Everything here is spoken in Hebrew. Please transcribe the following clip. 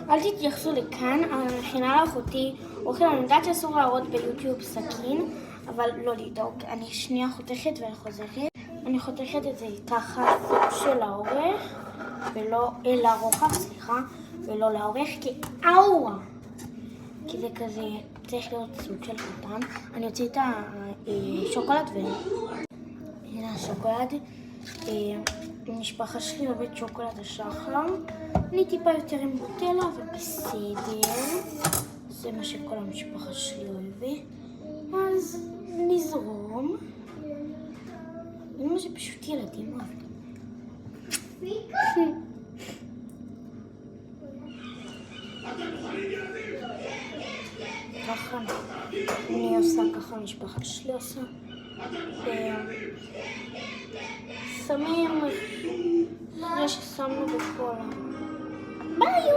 אל תתייחסו לכאן, אני מכינה לאחותי אוכל, אני יודעת שאסור להראות ביוטיוב סכין, אבל לא לדאוג, אני שנייה חותכת ואני חוזרת. אני חותכת את זה ככה סוג של האורך, ולא לרוחב, סליחה, ולא לאורך, כי כי זה כזה צריך להיות סוג של קטן. אני אוציא את השוקולד הנה השוקולד. המשפחה שלי אוהבת שוקולד השחר. אני טיפה יותר עם נוטלה, אבל בסדר. זה מה שכל המשפחה שלי אוהבת. אז נזרום. זה פשוט ילדים אוהבים. ככה אני עושה, ככה המשפחה שלי עושה. שמים אחרי ששמנו בכל ביי!